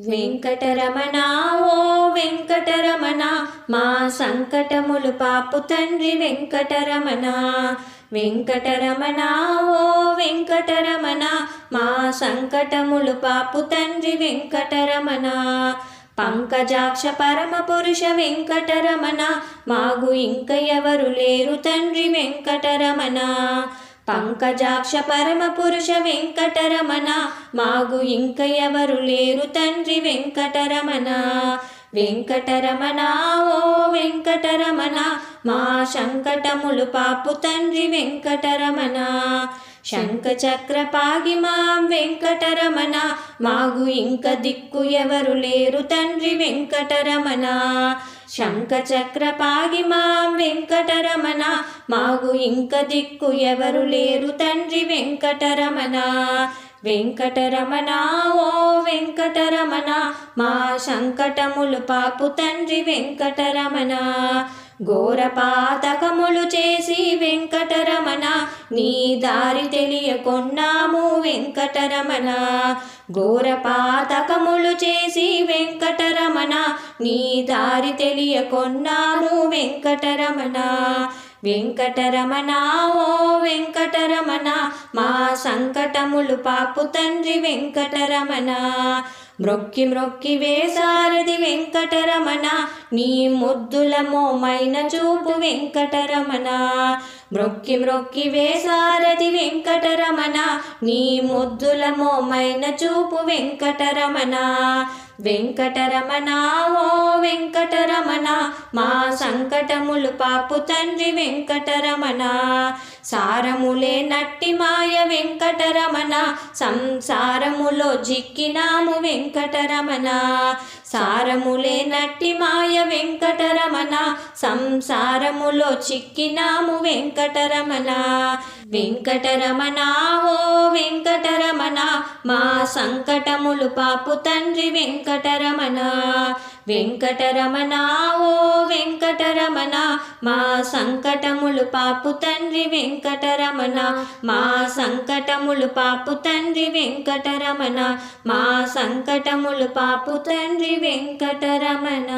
వెంకటరమణ ఓ వెంకటరమణ మా సంకటములు పాపు తండ్రి వెంకటరమణ. వెంకటరమణ ఓ వెంకటరమణ మా సంకటములు పాపు తండ్రి వెంకటరమణ. పంకజాక్ష పరమ పురుష వెంకటరమణ మాగు ఇంక ఎవరు లేరు తండ్రి వెంకటరమణ. పంకజాక్ష పరమ పురుష వెంకటరమణ మాగు ఇంక ఎవరు లేరు తండ్రి వెంకటరమణ. వెంకటరమణ ఓ వెంకటరమణ మా సంకటములు పాపు తండ్రి వెంకటరమణ. శంఖ చక్ర పాగి మా వెంకటరమణ మాగు ఇంక దిక్కు ఎవరు లేరు తండ్రి వెంకటరమణ. శంఖ చక్ర పాగి మా వెంకటరమణ మాగు ఇంక దిక్కు ఎవరు లేరు తండ్రి వెంకటరమణ. వెంకటరమణ ఓ వెంకటరమణ మా సంకటములు పాపు తండ్రి వెంకటరమణ. ఘోర పాతకములు చేసి వెంకటరమణ నీ దారి తెలియకొన్నాము వెంకటరమణ. ఘోర పాతకములు చేసి వెంకటరమణ నీ దారి తెలియకొన్నాము వెంకటరమణ. వెంకటరమణ ఓ వెంకటరమణ మా సంకటములు పాపు తండ్రి వెంకటరమణ. మ్రొక్కి మ్రొక్కి వేసారది వెంకటరమణ నీ ముద్దుల మోమైన చూపు వెంకటరమణ. మ్రొక్కి మ్రొక్కి వేసారది వెంకటరమణ నీ ముద్దుల మోమైన చూపు వెంకటరమణ. వెంకటరమణ ఓ వెంకటరమణ మా సంకటములు పాపు తండ్రి వెంకటరమణ. సారములే నట్టి మాయ వెంకటరమణ సంసారములో జిక్కినాము వెంకటరమణ. సారములే నట్టి మాయ వెంకటరమణ సంసారములో చిక్కినాము వెంకటరమణ. వెంకటరమణ ఓ వెంకటరమణ మా సంకటములు పాపు తండ్రి వెంకటరమణ. వెంకటరమణ ఓ వెంకటరమణ మా సంకటములు పాపు తండ్రి వెంకటరమణ. మా సంకటములు పాపు తండ్రి వెంకటరమణ. మా సంకటములు పాపు తండ్రి వెంకటరమణ.